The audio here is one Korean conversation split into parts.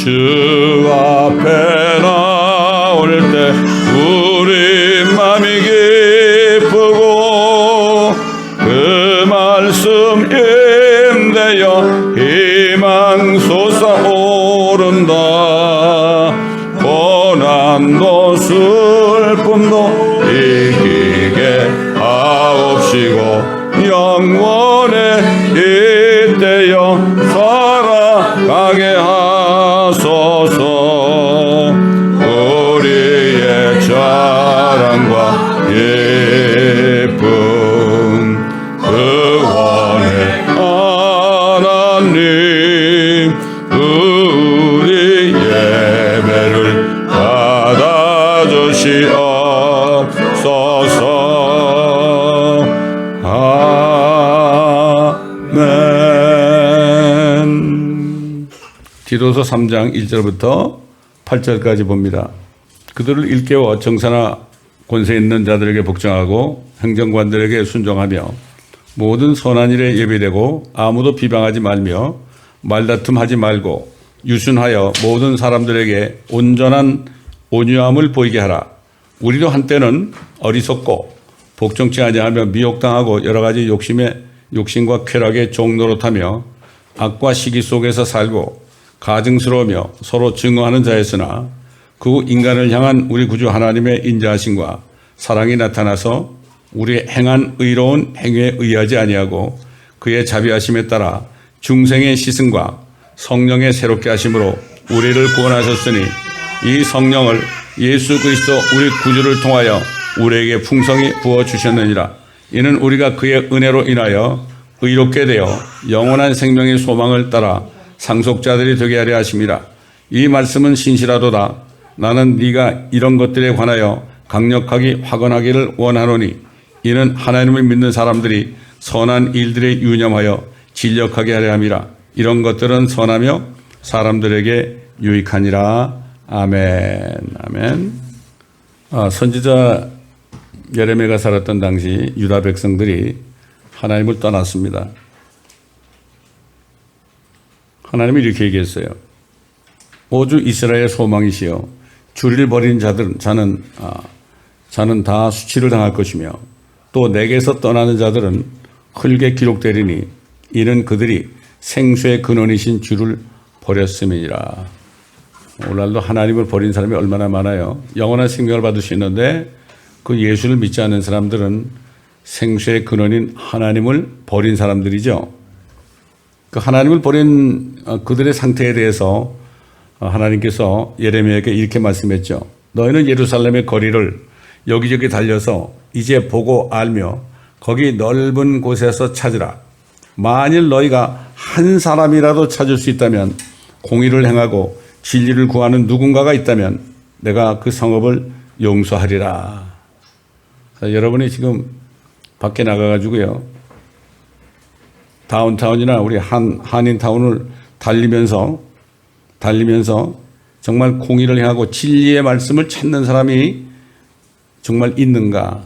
주 앞에 나올 때 우리 맘이 기쁘고 그 말씀 힘내어 희망 솟아오른다. 고난도 슬픔도 이기게 하옵시고 영원에 이때여 살아가게 하소서. 우리의 자랑과 예쁨 구원의 하나님 우리 예배를 받아주시옵소서. 아멘. 디도서 3장 1절부터 8절까지 봅니다. 그들을 일깨워 정사나 권세 있는 자들에게 복종하고 행정관들에게 순종하며 모든 선한 일에 예비되고 아무도 비방하지 말며 말다툼하지 말고 유순하여 모든 사람들에게 온전한 온유함을 보이게 하라. 우리도 한때는 어리석고 복종치 아니하며 미혹당하고 여러 가지 욕심과 쾌락의 종노릇하며 악과 시기 속에서 살고 가증스러우며 서로 증오하는 자였으나 그 인간을 향한 우리 구주 하나님의 인자하심과 사랑이 나타나서 우리 행한 의로운 행위에 의하지 아니하고 그의 자비하심에 따라 중생의 시승과 성령의 새롭게 하심으로 우리를 구원하셨으니 이 성령을 예수 그리스도 우리 구주를 통하여 우리에게 풍성히 부어주셨느니라. 이는 우리가 그의 은혜로 인하여 의롭게 되어 영원한 생명의 소망을 따라 상속자들이 되게 하려 하심이라. 이 말씀은 신실하도다. 나는 네가 이런 것들에 관하여 강력하게 확언하기를 원하노니 이는 하나님을 믿는 사람들이 선한 일들에 유념하여 진력하게 하려 함이라. 이런 것들은 선하며 사람들에게 유익하니라. 아멘. 아멘. 선지자 예레미야가 살았던 당시 유다 백성들이 하나님을 떠났습니다. 하나님이 이렇게 얘기했어요. 오주 이스라엘의 소망이시여 주를 버린 자는 다 수치를 당할 것이며 또 내게서 떠나는 자들은 흙에 기록되리니 이는 그들이 생수의 근원이신 주를 버렸음이니라. 오늘날도 하나님을 버린 사람이 얼마나 많아요. 영원한 생명을 받을 수 있는데 그 예수를 믿지 않는 사람들은 생수의 근원인 하나님을 버린 사람들이죠. 그 하나님을 버린 그들의 상태에 대해서 하나님께서 예레미야에게 이렇게 말씀했죠. 너희는 예루살렘의 거리를 여기저기 달려서 이제 보고 알며 거기 넓은 곳에서 찾으라. 만일 너희가 한 사람이라도 찾을 수 있다면 공의를 행하고 진리를 구하는 누군가가 있다면 내가 그 성읍을 용서하리라. 여러분이 지금 밖에 나가가지고요. 다운타운이나 우리 한인타운을 달리면서 정말 공의를 행하고 진리의 말씀을 찾는 사람이 정말 있는가?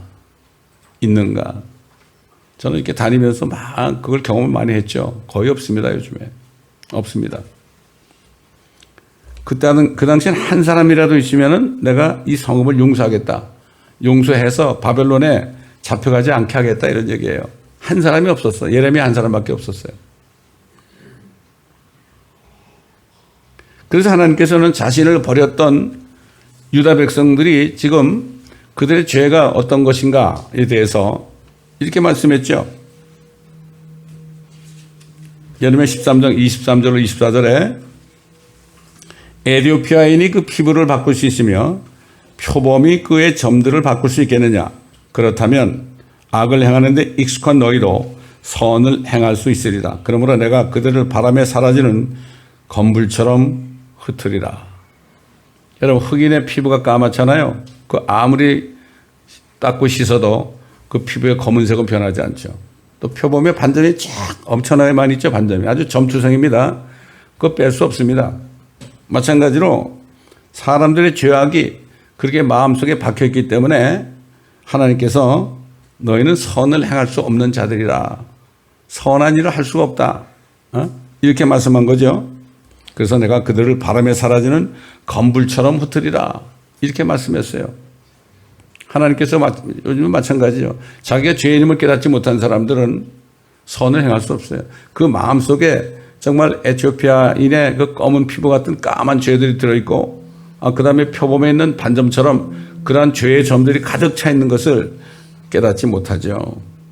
저는 이렇게 다니면서 막 그걸 경험을 많이 했죠. 거의 없습니다, 요즘에. 없습니다. 그 당시엔 한 사람이라도 있으면은 내가 이 성읍을 용서하겠다. 용서해서 바벨론에 잡혀가지 않게 하겠다. 이런 얘기예요. 한 사람이 없었어. 예레미야 한 사람밖에 없었어요. 그래서 하나님께서는 자신을 버렸던 유다 백성들이 지금 그들의 죄가 어떤 것인가에 대해서 이렇게 말씀했죠. 예레미야 13장 23절로 24절에 에티오피아인이 그 피부를 바꿀 수 있으며 표범이 그의 점들을 바꿀 수 있겠느냐. 그렇다면 악을 행하는데 익숙한 너희도 선을 행할 수 있으리라. 그러므로 내가 그들을 바람에 사라지는 건불처럼 흩으리라. 여러분, 흑인의 피부가 까맣잖아요. 그 아무리 닦고 씻어도 그 피부의 검은색은 변하지 않죠. 또 표범의 반점이 쫙 엄청나게 많이 있죠. 반점이 아주 점투성입니다. 그거 뺄 수 없습니다. 마찬가지로 사람들의 죄악이 그렇게 마음속에 박혀있기 때문에 하나님께서 너희는 선을 행할 수 없는 자들이라. 선한 일을 할 수가 없다. 이렇게 말씀한 거죠. 그래서 내가 그들을 바람에 사라지는 검불처럼 흩으리라. 이렇게 말씀했어요. 하나님께서 요즘은 마찬가지죠. 자기가 죄인임을 깨닫지 못한 사람들은 선을 행할 수 없어요. 그 마음속에 정말 에티오피아인의 그 검은 피부 같은 까만 죄들이 들어있고, 그 다음에 표범에 있는 반점처럼 그러한 죄의 점들이 가득 차 있는 것을 깨닫지 못하죠.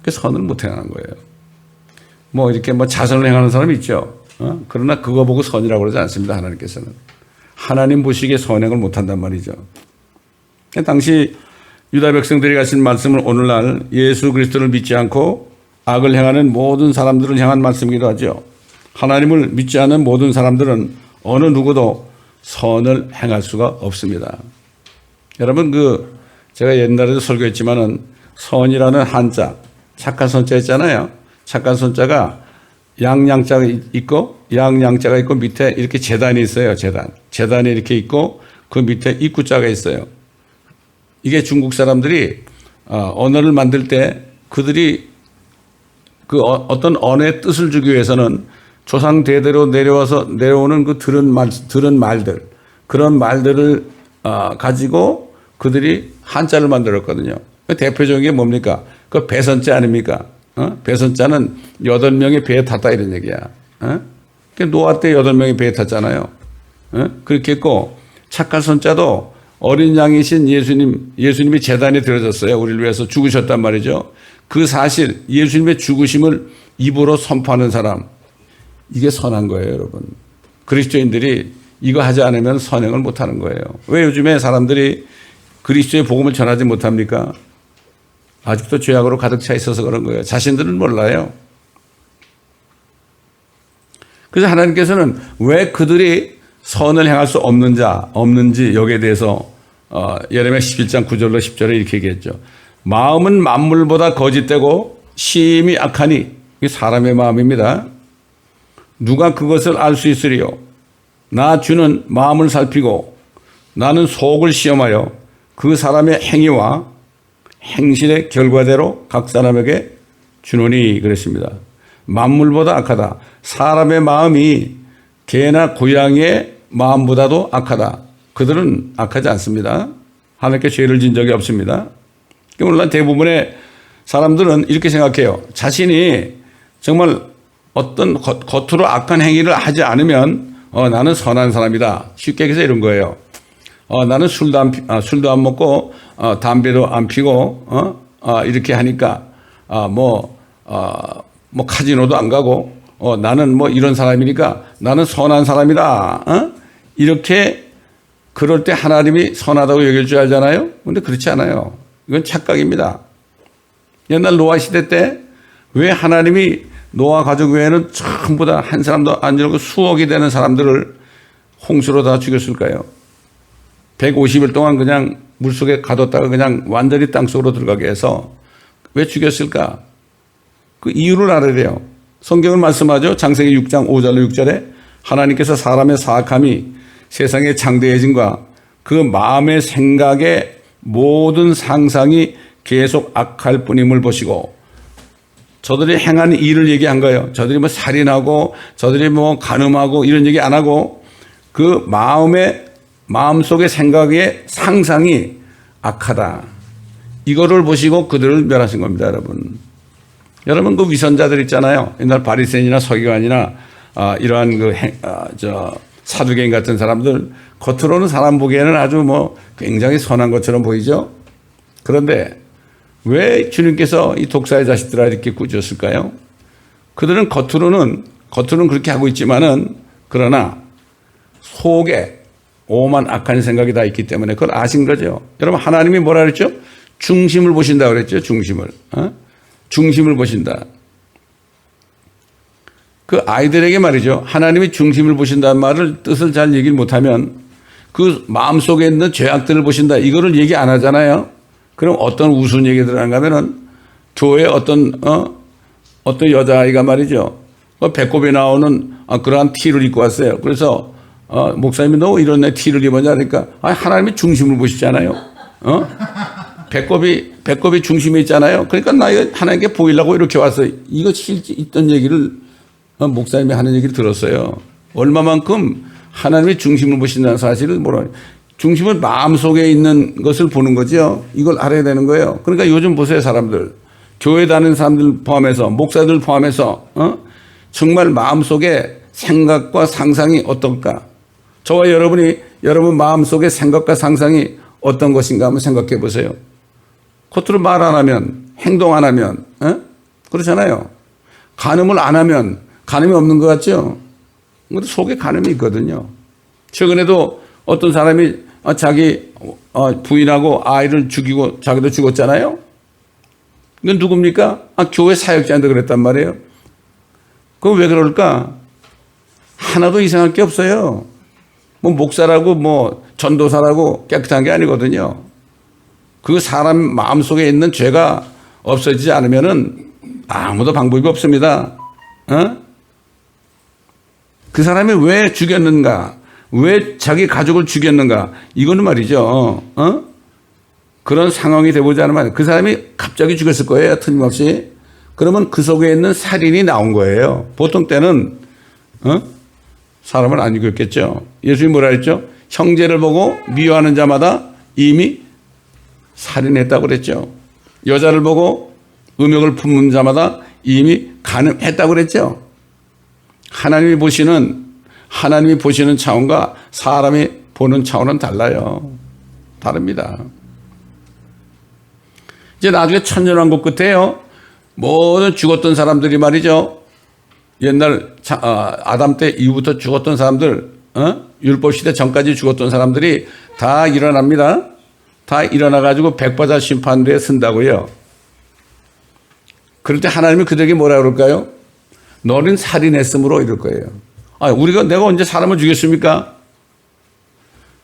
그래서 선을 못 행하는 거예요. 뭐 이렇게 뭐 자선을 행하는 사람이 있죠. 그러나 그거 보고 선이라고 그러지 않습니다. 하나님께서는. 하나님 보시기에 선행을 못한단 말이죠. 당시 유다 백성들이 가신 말씀을 오늘날 예수 그리스도를 믿지 않고 악을 행하는 모든 사람들을 향한 말씀이기도 하죠. 하나님을 믿지 않는 모든 사람들은 어느 누구도 선을 행할 수가 없습니다. 여러분, 제가 옛날에도 설교했지만은 선이라는 한자, 착한 선자 있잖아요. 착한 선자가 양양자가 있고 밑에 이렇게 재단이 있어요. 재단이 이렇게 있고 그 밑에 입구자가 있어요. 이게 중국 사람들이 언어를 만들 때 그들이 그 어떤 언어의 뜻을 주기 위해서는 조상 대대로 내려오는 그 들은 말들, 그런 말들을 가지고 그들이 한자를 만들었거든요. 대표적인 게 뭡니까? 그 배선자 아닙니까? 배선자는 8명이 배에 탔다 이런 얘기야. 노아 때 8명이 배에 탔잖아요. 그렇게 했고, 착한 선자도 어린 양이신 예수님이 제단에 들어졌어요. 우리를 위해서 죽으셨단 말이죠. 그 사실, 예수님의 죽으심을 입으로 선포하는 사람, 이게 선한 거예요, 여러분. 그리스도인들이 이거 하지 않으면 선행을 못 하는 거예요. 왜 요즘에 사람들이 그리스도의 복음을 전하지 못합니까? 아직도 죄악으로 가득 차 있어서 그런 거예요. 자신들은 몰라요. 그래서 하나님께서는 왜 그들이 선을 행할 수 없는지 여기에 대해서 예레미야 11장 9절로 10절에 이렇게 얘기했죠. 마음은 만물보다 거짓되고 심히 악하니, 이게 사람의 마음입니다. 누가 그것을 알 수 있으리요? 나 주는 마음을 살피고 나는 속을 시험하여 그 사람의 행위와 행실의 결과대로 각 사람에게 주노니 그랬습니다. 만물보다 악하다. 사람의 마음이 개나 고양이의 마음보다도 악하다. 그들은 악하지 않습니다. 하나님께 죄를 진 적이 없습니다. 물론 대부분의 사람들은 이렇게 생각해요. 자신이 정말 어떤 겉으로 악한 행위를 하지 않으면 나는 선한 사람이다. 쉽게 얘기해서 이런 거예요. 나는 술도 안 먹고 담배도 안 피고 이렇게 하니까 뭐 카지노도 안 가고 나는 뭐 이런 사람이니까 나는 선한 사람이다. 이렇게 그럴 때 하나님이 선하다고 여길 줄 알잖아요. 그런데 그렇지 않아요. 이건 착각입니다. 옛날 노아 시대 때 왜 하나님이 노아 가족 외에는 전부 다 한 사람도 안 죽고 수억이 되는 사람들을 홍수로 다 죽였을까요? 150일 동안 그냥 물속에 가뒀다가 그냥 완전히 땅속으로 들어가게 해서 왜 죽였을까? 그 이유를 알아야 돼요. 성경은 말씀하죠. 창세기 6장 5절로 6절에 하나님께서 사람의 사악함이 세상의 장대해짐과 그 마음의 생각의 모든 상상이 계속 악할 뿐임을 보시고, 저들이 행한 일을 얘기한 거예요. 저들이 뭐 살인하고 저들이 뭐 간음하고 이런 얘기 안 하고 그 마음속의 생각의 상상이 악하다. 이거를 보시고 그들을 멸하신 겁니다, 여러분. 여러분, 그 위선자들 있잖아요. 옛날 바리새인이나 서기관이나 이러한 사두개인 같은 사람들, 겉으로는 사람 보기에는 아주 뭐 굉장히 선한 것처럼 보이죠. 그런데 왜 주님께서 이 독사의 자식들아 이렇게 꾸짖었을까요? 그들은 겉으로는 그렇게 하고 있지만은, 그러나 속에 오만 악한 생각이 다 있기 때문에 그걸 아신 거죠. 여러분, 하나님이 뭐라 그랬죠? 중심을 보신다 그랬죠. 중심을 보신다. 그 아이들에게 말이죠. 하나님이 중심을 보신다는 말을 뜻을 잘 얘기를 못하면 그 마음속에 있는 죄악들을 보신다. 이거를 얘기 안 하잖아요. 그럼 어떤 우스운 얘기들을 하는가 하면은 교회 어떤 여자아이가 말이죠. 배꼽에 나오는 그러한 티를 입고 왔어요. 그래서 목사님이 너 이런 애 티를 입었냐 그러니까 하나님이 중심을 보시잖아요. 배꼽이 중심에 있잖아요. 그러니까 나 이거 하나님께 보이려고 이렇게 왔어요. 이거 실제 있던 얘기를 목사님이 하는 얘기를 들었어요. 얼마만큼 하나님이 중심을 보신다는 사실을 뭐라 중심은 마음속에 있는 것을 보는 거죠. 이걸 알아야 되는 거예요. 그러니까 요즘 보세요, 사람들. 교회 다니는 사람들 포함해서 목사들 포함해서 정말 마음속에 생각과 상상이 어떨까? 저와 여러분 마음속에 생각과 상상이 어떤 것인가 한번 생각해 보세요. 겉으로 말 안 하면 행동 안 하면 그렇잖아요. 간음을 안 하면 간음이 없는 것 같죠? 근데 속에 간음이 있거든요. 최근에도 어떤 사람이 자기 부인하고 아이를 죽이고 자기도 죽었잖아요. 이건 누굽니까? 교회 사역자인데 그랬단 말이에요. 그럼 왜 그럴까? 하나도 이상할 게 없어요. 뭐 목사라고 뭐 전도사라고 깨끗한 게 아니거든요. 그 사람 마음속에 있는 죄가 없어지지 않으면은 아무도 방법이 없습니다. 그 사람이 왜 죽였는가? 왜 자기 가족을 죽였는가? 이거는 말이죠. 그런 상황이 되보지 않으면 그 사람이 갑자기 죽였을 거예요. 틀림없이. 그러면 그 속에 있는 살인이 나온 거예요. 보통 때는 사람을 안 죽였겠죠. 예수님이 뭐라 했죠? 형제를 보고 미워하는 자마다 이미 살인했다고 그랬죠. 여자를 보고 음욕을 품는 자마다 이미 간음했다고 그랬죠. 하나님이 보시는 차원과 사람이 보는 차원은 달라요. 다릅니다. 이제 나중에 천년왕국 끝에요. 모든 죽었던 사람들이 말이죠. 옛날 아담 때 이후부터 죽었던 사람들, 율법 시대 전까지 죽었던 사람들이 다 일어납니다. 다 일어나가지고 백보자 심판대에 선다고요. 그럴 때 하나님이 그들에게 뭐라 그럴까요? 너는 살인했으므로 이럴 거예요. 내가 언제 사람을 죽였습니까?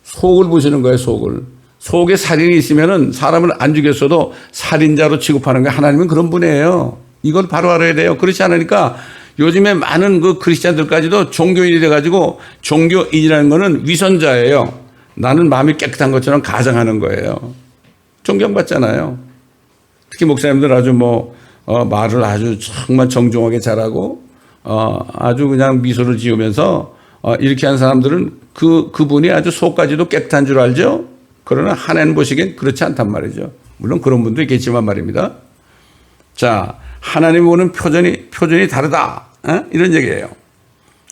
속을 보시는 거예요, 속을. 속에 살인이 있으면은 사람을 안 죽였어도 살인자로 취급하는 게 하나님은 그런 분이에요. 이걸 바로 알아야 돼요. 그렇지 않으니까 요즘에 많은 그 크리스찬들까지도 종교인이 돼가지고 종교인이라는 거는 위선자예요. 나는 마음이 깨끗한 것처럼 가정하는 거예요. 존경받잖아요. 특히 목사님들 아주 말을 아주 정말 정중하게 잘하고 아주 그냥 미소를 지으면서 이렇게 한 사람들은 그분이 아주 속까지도 깨끗한 줄 알죠? 그러나 하나님 보시기엔 그렇지 않단 말이죠. 물론 그런 분도 있겠지만 말입니다. 자, 하나님 보는 표준이 다르다. 이런 얘기예요.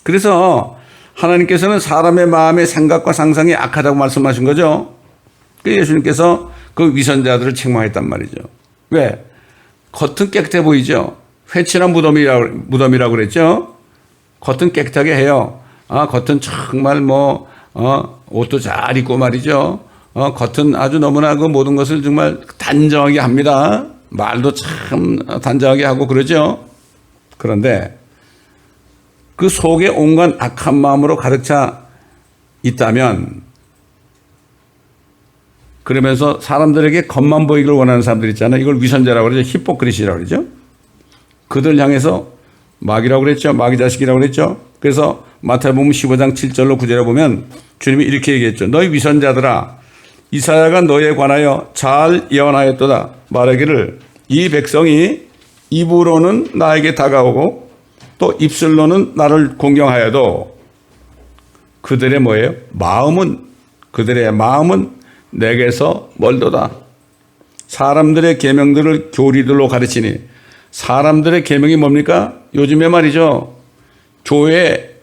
그래서 하나님께서는 사람의 마음의 생각과 상상이 악하다고 말씀하신 거죠. 그래서 예수님께서 그 위선자들을 책망했단 말이죠. 왜? 겉은 깨끗해 보이죠. 회칠한 무덤이라고 그랬죠. 겉은 깨끗하게 해요. 겉은 정말 옷도 잘 입고 말이죠. 겉은 아주 너무나 그 모든 것을 정말 단정하게 합니다. 말도 참 단정하게 하고 그러죠. 그런데 그 속에 온갖 악한 마음으로 가득 차 있다면, 그러면서 사람들에게 겉만 보이기를 원하는 사람들 있잖아요. 이걸 위선자라고 그러죠. 히포크리시라고 그러죠. 그들 향해서 마귀라고 그랬죠. 마귀 자식이라고 그랬죠. 그래서 마태복음 15장 7절로 9절에 보면 주님이 이렇게 얘기했죠. 너희 위선자들아, 이사야가 너희에 관하여 잘 예언하였도다. 말하기를 이 백성이 입으로는 나에게 다가오고 또 입술로는 나를 공경하여도 그들의 뭐예요? 그들의 마음은 내게서 멀도다. 사람들의 계명들을 교리들로 가르치니, 사람들의 계명이 뭡니까? 요즘에 말이죠. 교회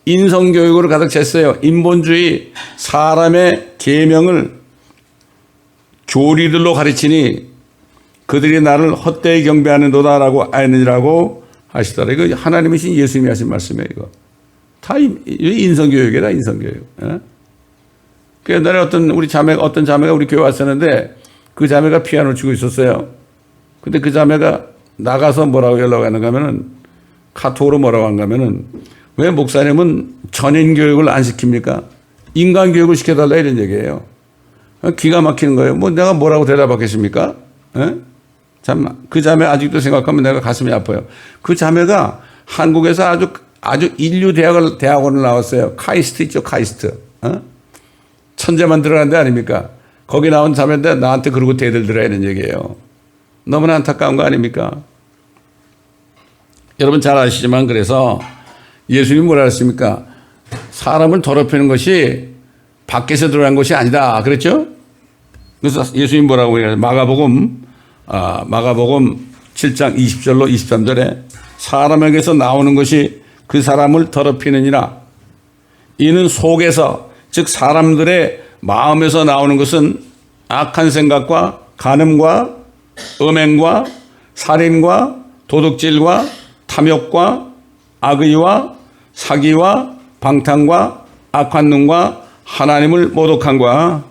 인성교육으로 가득 찼어요. 인본주의, 사람의 계명을 교리들로 가르치니 그들이 나를 헛되이 경배하는도다라고 아느니라고 하시더라. 이거 하나님이신 예수님이 하신 말씀이에요. 이거 다 인성교육이다, 인성교육. 그 옛날에 어떤 자매가 우리 교회 왔었는데 그 자매가 피아노를 치고 있었어요. 근데 그 자매가 나가서 뭐라고 연락하는가 하면은, 카톡으로 뭐라고 한가 하면은, 왜 목사님은 전인 교육을 안 시킵니까? 인간 교육을 시켜달라 이런 얘기예요. 기가 막히는 거예요. 내가 뭐라고 대답하겠습니까? 참, 그 자매 아직도 생각하면 내가 가슴이 아파요. 그 자매가 한국에서 아주 인류 대학원을 나왔어요. 카이스트 있죠, 카이스트. 천재만 들어간 데 아닙니까? 거기 나온 자매인데 나한테 그러고 대들더라 이런 얘기예요. 너무나 안타까운 거 아닙니까? 여러분 잘 아시지만, 그래서 예수님이 뭐라 했습니까? 사람을 더럽히는 것이 밖에서 들어간 것이 아니다. 그랬죠? 그래서 예수님 뭐라고 해요? 마가복음 7장 20절로 23절에 사람에게서 나오는 것이 그 사람을 더럽히느니라. 이는 속에서, 즉 사람들의 마음에서 나오는 것은 악한 생각과 간음과 음행과 살인과 도둑질과 탐욕과 악의와 사기와 방탕과 악한 눈과 하나님을 모독함과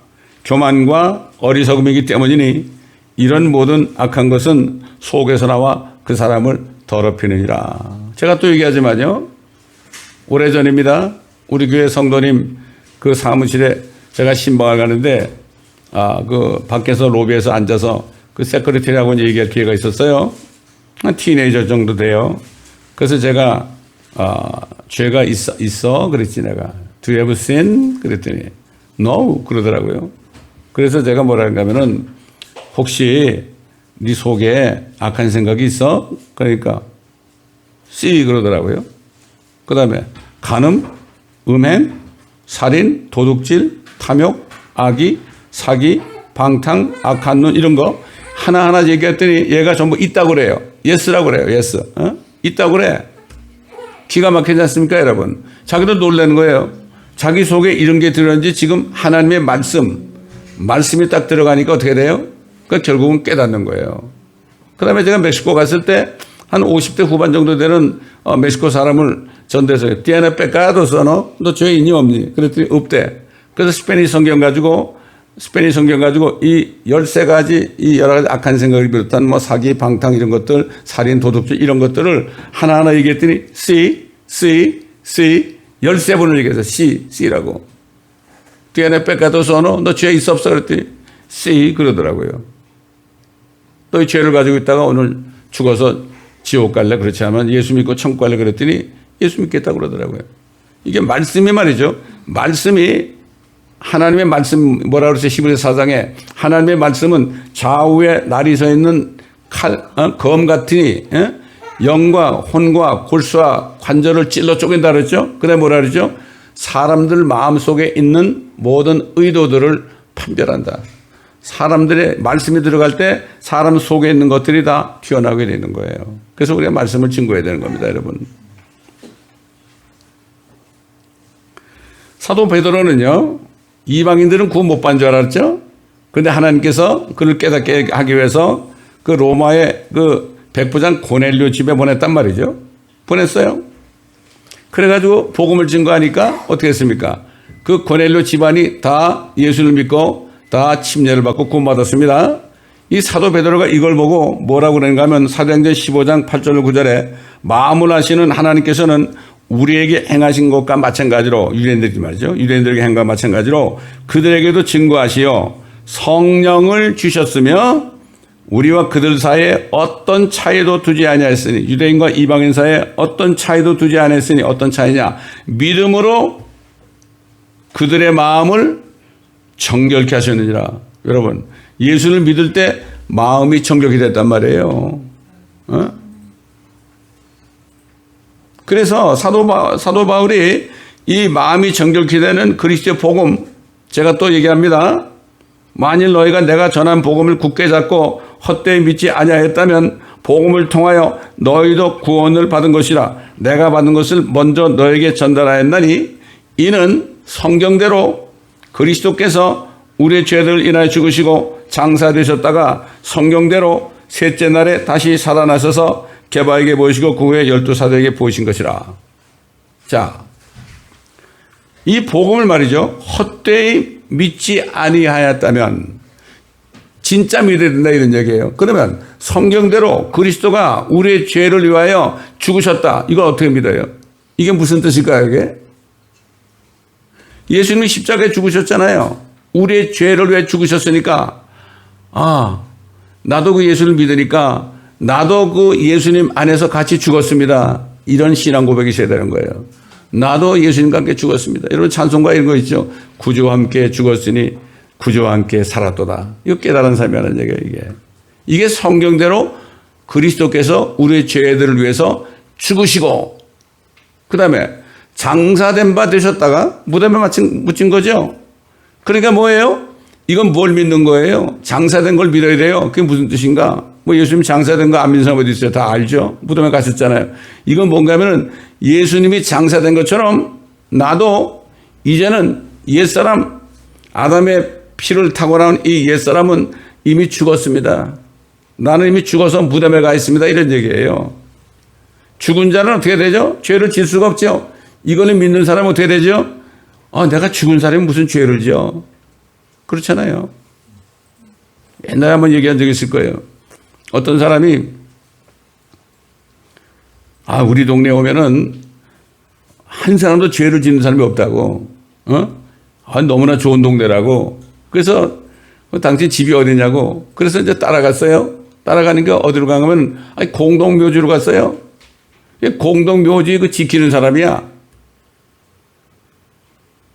교만과 어리석음이기 때문이니 이런 모든 악한 것은 속에서 나와 그 사람을 더럽히느니라. 제가 또 얘기하지만요, 오래전입니다. 우리 교회 성도님 그 사무실에 제가 신방을 가는데 그 밖에서 로비에서 앉아서 그 세크리티라고 얘기할 기회가 있었어요. 한 티네이저 정도 돼요. 그래서 제가 죄가 있어 그랬지. 내가 Do you have sin? 그랬더니 No 그러더라고요. 그래서 제가 뭐라는가 하면은 혹시 네 속에 악한 생각이 있어? 그러니까 See 그러더라고요. 그 다음에 간음, 음행, 살인, 도둑질, 탐욕, 악의, 사기, 방탕, 악한 눈 이런 거 하나하나 얘기했더니 얘가 전부 있다고 그래요. Yes라고 그래요. Yes. 있다고 그래. 기가 막히지 않습니까, 여러분? 자기도 놀라는 거예요. 자기 속에 이런 게 들었는지 지금 하나님의 말씀이 딱 들어가니까 어떻게 돼요? 그러니까 결국은 깨닫는 거예요. 그 다음에 제가 멕시코 갔을 때 한 50대 후반 정도 되는 멕시코 사람을 전대해서 Tiene pecados no? 너 죄 있니 없니? 그랬더니 없대. 그래서 스페니시 성경 가지고 이 13가지 이 여러 가지 악한 생각을 비롯한 뭐 사기, 방탕 이런 것들, 살인, 도둑질 이런 것들을 하나하나 얘기했더니 C 13번을 얘기해서 C라고. Tiene pecados no? 너 죄 있어 없어? 그랬더니 C 그러더라고요. 또 이 죄를 가지고 있다가 오늘 죽어서 지옥 갈래? 그렇지 않으면 예수 믿고 천국 갈래? 그랬더니 예수 믿겠다고 그러더라고요. 이게 말씀이 말이죠. 말씀이 하나님의 말씀 뭐라 그러죠? 히브리서 4장에 하나님의 말씀은 좌우에 날이 서 있는 검 같으니 영과 혼과 골수와 관절을 찔러 쪼갠다 그랬죠? 그다음에 뭐라 그러죠? 사람들 마음속에 있는 모든 의도들을 판별한다. 사람들의 말씀이 들어갈 때 사람 속에 있는 것들이 다 튀어나오게 되는 거예요. 그래서 우리가 말씀을 증거해야 되는 겁니다, 여러분. 사도 베드로는요, 이방인들은 구원 못 받은 줄 알았죠? 그런데 하나님께서 그를 깨닫게 하기 위해서 그 로마의 그 백부장 고넬료 집에 보냈단 말이죠. 보냈어요. 그래가지고 복음을 증거하니까 어떻게 했습니까? 그 고넬료 집안이 다 예수를 믿고 다 침례를 받고 구원받았습니다. 이 사도 베드로가 이걸 보고 뭐라고 그러는가 하면 사도행전 15장 8절 9절에 마음을 하시는 하나님께서는 우리에게 행하신 것과 마찬가지로 유대인들이 말이죠. 유대인들에게 행과 마찬가지로 그들에게도 증거하시어 성령을 주셨으며 우리와 그들 사이에 어떤 차이도 두지 아니하였으니 유대인과 이방인 사이에 어떤 차이도 두지 아니하였으니 어떤 차이냐? 믿음으로 그들의 마음을 정결케 하셨느니라. 여러분, 예수를 믿을 때 마음이 정결이 됐단 말이에요. 그래서 사도 바울이 이 마음이 정결케 되는 그리스도의 복음, 제가 또 얘기합니다. 만일 너희가 내가 전한 복음을 굳게 잡고 헛되이 믿지 아니하였다면 복음을 통하여 너희도 구원을 받은 것이라. 내가 받은 것을 먼저 너에게 전달하였나니 이는 성경대로 그리스도께서 우리의 죄들을 인하여 죽으시고 장사되셨다가 성경대로 셋째 날에 다시 살아나셔서 게바에게 보이시고 그 후에 12사도에게 보이신 것이라. 자, 이 복음을 말이죠. 헛되이 믿지 아니하였다면 진짜 믿어야 된다 이런 얘기예요. 그러면 성경대로 그리스도가 우리의 죄를 위하여 죽으셨다. 이걸 어떻게 믿어요? 이게 무슨 뜻일까요, 이게? 예수님이 십자가에 죽으셨잖아요. 우리의 죄를 위해 죽으셨으니까 나도 그 예수를 믿으니까 나도 그 예수님 안에서 같이 죽었습니다. 이런 신앙 고백이 있어야 되는 거예요. 나도 예수님과 함께 죽었습니다. 여러분 찬송가 이런 거 있죠. 구주와 함께 죽었으니 구주와 함께 살았도다. 이거 깨달은 사람이 하는 얘기예요. 이게 성경대로 그리스도께서 우리의 죄들을 위해서 죽으시고 그 다음에 장사된 바 되셨다가 무덤에 묻힌 거죠. 그러니까 뭐예요? 이건 뭘 믿는 거예요? 장사된 걸 믿어야 돼요. 그게 무슨 뜻인가? 뭐 예수님 장사된 거 안 믿는 사람 어디 있어요? 다 알죠? 무덤에 가셨잖아요. 이건 뭔가 하면은 예수님이 장사된 것처럼 나도 이제는 옛사람, 아담의 피를 타고 나온 이 옛사람은 이미 죽었습니다. 나는 이미 죽어서 무덤에 가 있습니다. 이런 얘기예요. 죽은 자는 어떻게 되죠? 죄를 질 수가 없죠. 이거는 믿는 사람은 어떻게 되죠? 내가 죽은 사람이 무슨 죄를 지어? 그렇잖아요. 옛날에 한번 얘기한 적이 있을 거예요. 어떤 사람이 우리 동네에 오면은 한 사람도 죄를 짓는 사람이 없다고. 너무나 좋은 동네라고. 그래서 당신 집이 어디냐고. 그래서 이제 따라갔어요. 따라가니까 어디로 가면 공동묘지로 갔어요. 공동묘지 그 지키는 사람이야.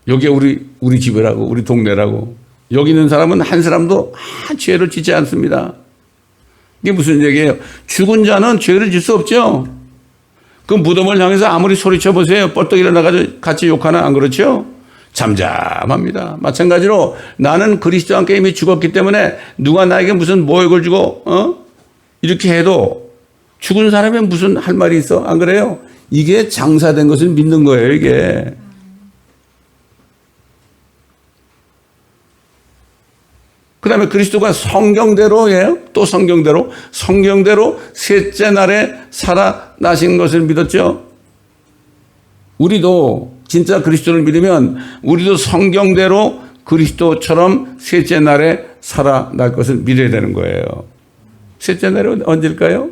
여기가 우리 집이라고, 우리 동네라고. 여기 있는 사람은 한 사람도 죄를 짓지 않습니다. 이게 무슨 얘기예요? 죽은 자는 죄를 짓 수 없죠. 그 무덤을 향해서 아무리 소리쳐 보세요. 뻘떡 일어나가지고 같이 욕하나 안 그렇죠? 잠잠합니다. 마찬가지로 나는 그리스도와 함께 이미 죽었기 때문에 누가 나에게 무슨 모욕을 주고 이렇게 해도 죽은 사람이 무슨 할 말이 있어? 안 그래요? 이게 장사된 것을 믿는 거예요, 이게. 그 다음에 그리스도가 성경대로예요. 또 성경대로 셋째 날에 살아나신 것을 믿었죠. 우리도 진짜 그리스도를 믿으면 우리도 성경대로 그리스도처럼 셋째 날에 살아날 것을 믿어야 되는 거예요. 셋째 날은 언제일까요?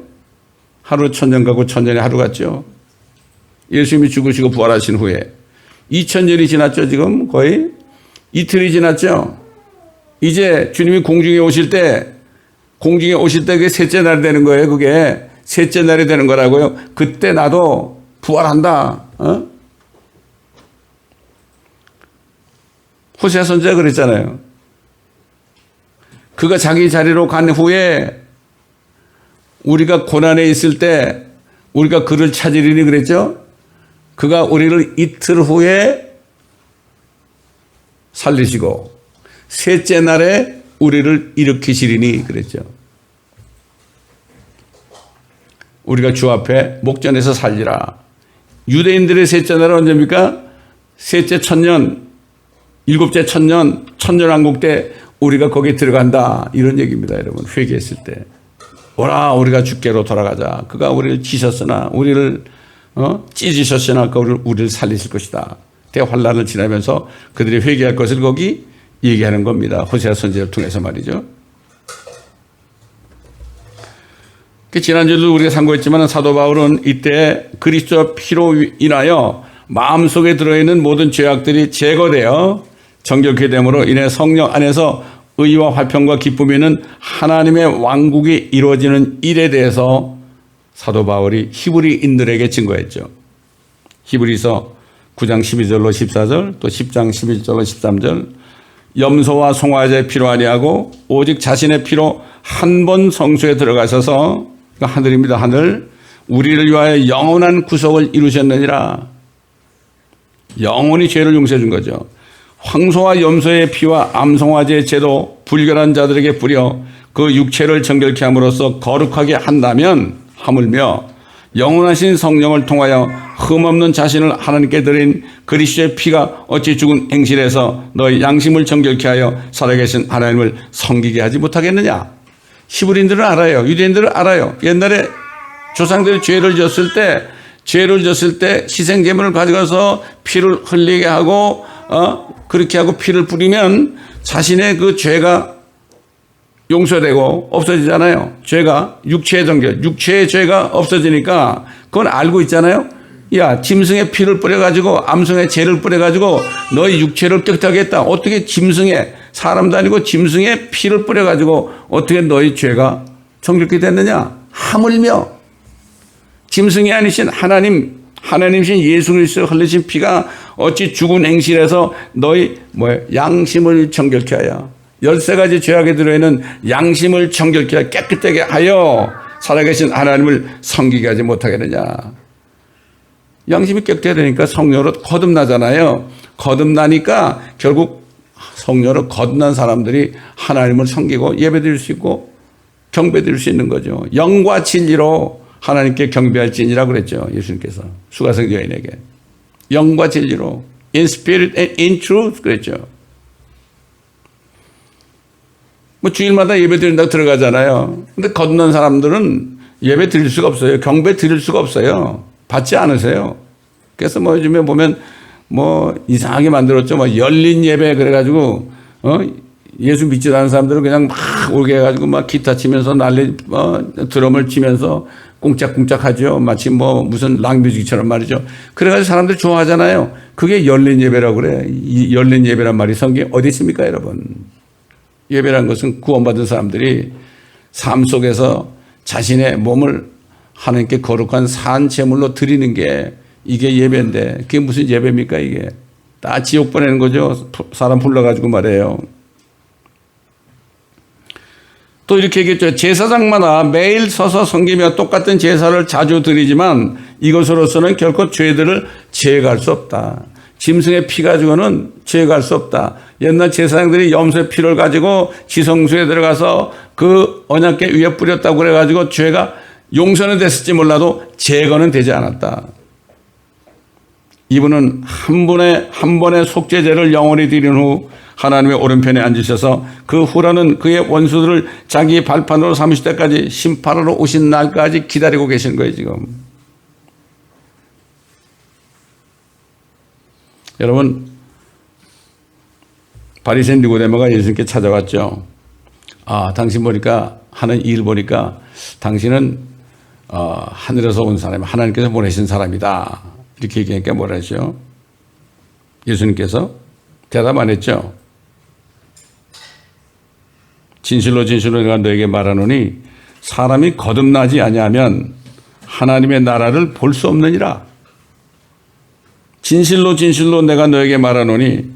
하루 천년 가고 천년이 하루 같죠. 예수님이 죽으시고 부활하신 후에 2000년이 지났죠. 지금 거의 이틀이 지났죠. 이제 주님이 공중에 오실 때 그게 셋째 날이 되는 거예요. 그게 셋째 날이 되는 거라고요. 그때 나도 부활한다. 호세아 선지자가 그랬잖아요. 그가 자기 자리로 간 후에 우리가 고난에 있을 때 우리가 그를 찾으리니 그랬죠. 그가 우리를 이틀 후에 살리시고 셋째 날에 우리를 일으키시리니 그랬죠. 우리가 주 앞에 목전에서 살리라. 유대인들의 셋째 날은 언제입니까? 셋째 천년, 일곱째 천년, 천년왕국 때 우리가 거기에 들어간다. 이런 얘기입니다. 여러분 회개했을 때. 오라 우리가 주께로 돌아가자. 그가 우리를 치셨으나 우리를 찢으셨으나 그가 우리를 살리실 것이다. 대환란을 지나면서 그들이 회개할 것을 거기 얘기하는 겁니다. 호세아 선지자를 통해서 말이죠. 지난주에도 우리가 상고했지만 사도 바울은 이때 그리스도 피로 인하여 마음속에 들어있는 모든 죄악들이 제거되어 정결케 됨으로 인해 성령 안에서 의와 화평과 기쁨이 있는 하나님의 왕국이 이루어지는 일에 대해서 사도 바울이 히브리인들에게 증거했죠. 히브리서 9장 12절로 14절 또 10장 11절로 13절 염소와 송아지의 피로 아니하고 오직 자신의 피로 한 번 성소에 들어가셔서 하늘입니다. 하늘 우리를 위하여 영원한 구속을 이루셨느니라. 영원히 죄를 용서해 준 거죠. 황소와 염소의 피와 암송아지의 제도 불결한 자들에게 뿌려 그 육체를 정결케 함으로써 거룩하게 한다면 하물며 영원하신 성령을 통하여 흠없는 자신을 하나님께 드린 그리스도의 피가 어찌 죽은 행실에서 너의 양심을 정결케 하여 살아계신 하나님을 섬기게 하지 못하겠느냐. 히브리인들은 알아요. 유대인들은 알아요. 옛날에 조상들이 죄를 졌을 때 희생제물을 가져가서 피를 흘리게 하고 그렇게 하고 피를 뿌리면 자신의 그 죄가 용서되고 없어지잖아요. 죄가 육체의 정결, 육체의 죄가 없어지니까 그건 알고 있잖아요. 야, 짐승의 피를 뿌려가지고 암송의 죄를 뿌려가지고 너의 육체를 깨끗하게 했다. 어떻게 짐승의 사람도 아니고 짐승의 피를 뿌려가지고 어떻게 너의 죄가 정결케 됐느냐? 하물며 짐승이 아니신 하나님이신 예수 그리스도 흘리신 피가 어찌 죽은 행실에서 너희 양심을 정결케 하여 13가지 죄악에 들어있는 양심을 정결케 하여 깨끗하게 하여 살아계신 하나님을 섬기게 하지 못하겠느냐. 양심이 깨끗해야 되니까 성령으로 거듭나잖아요. 거듭나니까 결국 성령으로 거듭난 사람들이 하나님을 섬기고 예배드릴 수 있고 경배드릴 수 있는 거죠. 영과 진리로 하나님께 경배할지니라 그랬죠. 예수님께서 수가성 여인에게. 영과 진리로 in spirit and in truth 그랬죠. 뭐 주일마다 예배 드린다고 들어가잖아요. 근데 거듭난 사람들은 예배 드릴 수가 없어요. 경배 드릴 수가 없어요. 받지 않으세요. 그래서 뭐 요즘에 보면 뭐 이상하게 만들었죠. 뭐 열린 예배 그래가지고 예수 믿지 않는 사람들은 그냥 막 오게 해가지고 막 기타 치면서 난리 드럼을 치면서 꿍짝꿍짝 하죠. 마치 뭐 무슨 락뮤직처럼 말이죠. 그래가지고 사람들 좋아하잖아요. 그게 열린 예배라고 그래. 이 열린 예배란 말이 성경에 어디 있습니까, 여러분? 예배라는 것은 구원받은 사람들이 삶 속에서 자신의 몸을 하나님께 거룩한 산 제물로 드리는 게 이게 예배인데 그게 무슨 예배입니까 이게. 다 지옥 보내는 거죠. 사람 불러가지고 말이에요. 또 이렇게 얘기했죠. 제사장마다 매일 서서 섬기며 똑같은 제사를 자주 드리지만 이것으로서는 결코 죄들을 제거할 수 없다. 짐승의 피 가지고는 제거할 수 없다. 옛날 제사장들이 염소의 피를 가지고 지성소에 들어가서 그 언약궤 위에 뿌렸다고 그래가지고 죄가 용서는 됐을지 몰라도 제거는 되지 않았다. 이분은 한 번의 속죄제를 영원히 드린 후 하나님의 오른편에 앉으셔서 그 후로는 그의 원수들을 자기 발판으로 삼으실 때까지 심판하러 오신 날까지 기다리고 계신 거예요 지금. 여러분, 바리새인 니고데모가 예수님께 찾아왔죠. 아, 당신 보니까 하는 일 보니까 당신은 하늘에서 온 사람, 하나님께서 보내신 사람이다. 이렇게 얘기하니까 뭐라 했죠? 예수님께서 대답 안 했죠. 진실로 진실로 내가 너에게 말하노니 사람이 거듭나지 아니하면 하나님의 나라를 볼 수 없느니라. 진실로 진실로 내가 너에게 말하노니,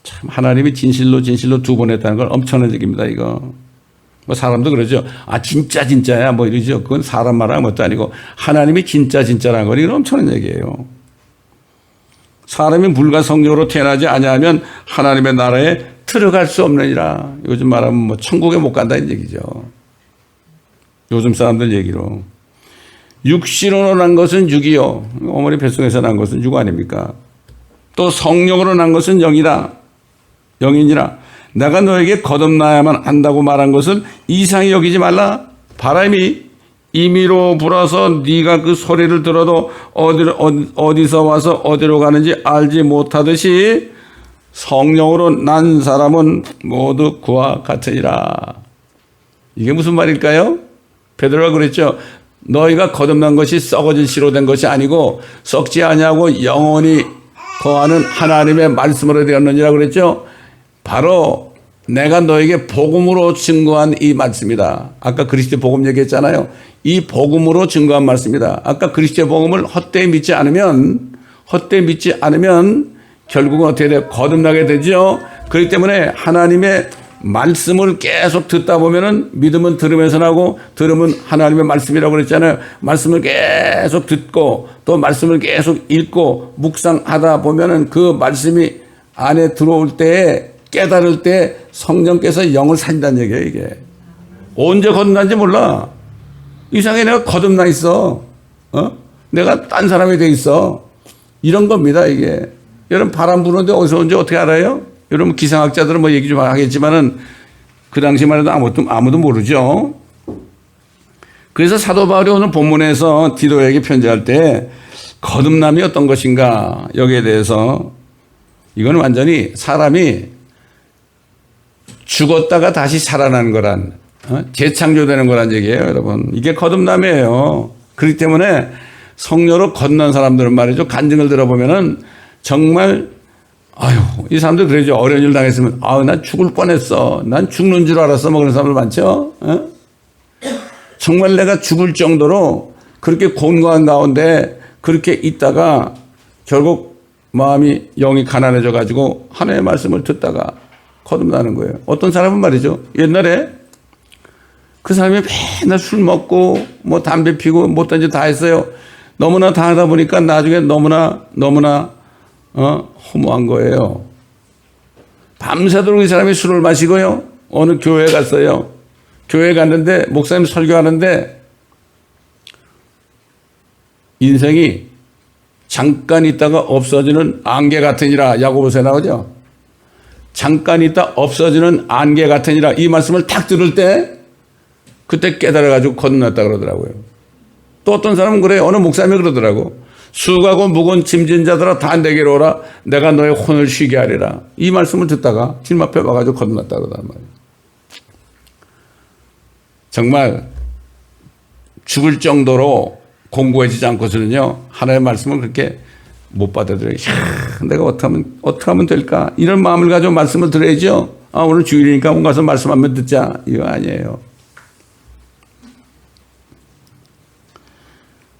참 하나님이 진실로 진실로 두 번 했다는 걸 엄청난 얘기입니다 이거. 뭐 사람도 그러죠. 아 진짜 진짜야 뭐 이러죠. 그건 사람 말하는 것도 아니고 하나님이 진짜 진짜라는 건 이건 엄청난 얘기예요. 사람이 불과 성령으로 태어나지 아니하면 하나님의 나라에 들어갈 수 없느니라. 요즘 말하면 뭐 천국에 못 간다는 얘기죠. 요즘 사람들 얘기로. 육신으로 난 것은 육이요. 어머니 뱃속에서 난 것은 육 아닙니까? 또 성령으로 난 것은 영이다. 영이니라. 내가 너에게 거듭나야만 한다고 말한 것을 이상히 여기지 말라. 바람이 임의로 불어서 네가 그 소리를 들어도 어디서 와서 어디로 가는지 알지 못하듯이 성령으로 난 사람은 모두 그와 같으니라. 이게 무슨 말일까요? 베드로가 그랬죠. 너희가 거듭난 것이 썩어진 씨로 된 것이 아니고 썩지 아니하고 영원히 거하는 하나님의 말씀으로 되었느니라 그랬죠. 바로 내가 너에게 복음으로 증거한 이 말씀이다. 아까 그리스도의 복음 얘기했잖아요. 이 복음으로 증거한 말씀이다. 아까 그리스도의 복음을 헛되이 믿지 않으면 결국은 어떻게 돼요? 거듭나게 되죠. 그렇기 때문에 하나님의 말씀을 계속 듣다 보면은 믿음은 들으면서 나고 들으면 하나님의 말씀이라고 그랬잖아요. 말씀을 계속 듣고 또 말씀을 계속 읽고 묵상하다 보면은 그 말씀이 안에 들어올 때 깨달을 때 성령께서 영을 살린다는 얘기예요 이게. 언제 거듭난지 몰라. 이상하게 내가 거듭나 있어. 내가 딴 사람이 돼 있어. 이런 겁니다 이게. 여러분 바람 부는데 어디서 온지 어떻게 알아요? 여러분 기상학자들은 뭐 얘기 좀 하겠지만은 그 당시만 해도 아무도 모르죠. 그래서 사도 바울이 오늘 본문에서 디도에게 편지할 때 거듭남이 어떤 것인가 여기에 대해서 이건 완전히 사람이 죽었다가 다시 살아나는 거란 재창조되는 거란 얘기예요 여러분. 이게 거듭남이에요. 그렇기 때문에 성령으로 거듭난 사람들은 말이죠. 간증을 들어보면은 정말 아유 이 사람들 그러죠. 어려운 일 당했으면 아유 난 죽을 뻔했어. 난 죽는 줄 알았어. 뭐 그런 사람들 많죠. 정말 내가 죽을 정도로 그렇게 곤고한 가운데 그렇게 있다가 결국 마음이 영이 가난해져 가지고 하나님의 말씀을 듣다가 거듭나는 거예요. 어떤 사람은 말이죠. 옛날에 그 사람이 맨날 술 먹고 뭐 담배 피고 못한 짓 다 했어요. 너무나 다 하다 보니까 나중에 너무나 허무한 거예요. 밤새도록 이 사람이 술을 마시고요. 어느 교회에 갔어요. 교회에 갔는데 목사님 설교하는데 인생이 잠깐 있다가 없어지는 안개 같으니라. 야고보서에 나오죠. 잠깐 있다 없어지는 안개 같으니라. 이 말씀을 탁 들을 때 그때 깨달아가지고 거듭났다 그러더라고요. 또 어떤 사람은 그래요. 어느 목사님이 그러더라고. 수고하고 무거운 짐진 자들아 다 내게로 오라. 내가 너의 혼을 쉬게 하리라. 이 말씀을 듣다가 주님 앞에 와가지고 거듭났다 그러단 말이에요. 정말 죽을 정도로 공고해지지 않고서는요, 하나님의 말씀을 그렇게 못 받아들여요. 내가 어떻게 하면 될까? 이런 마음을 가지고 말씀을 들어야죠. 오늘 주일이니까 온 가서 말씀 한번 듣자. 이거 아니에요.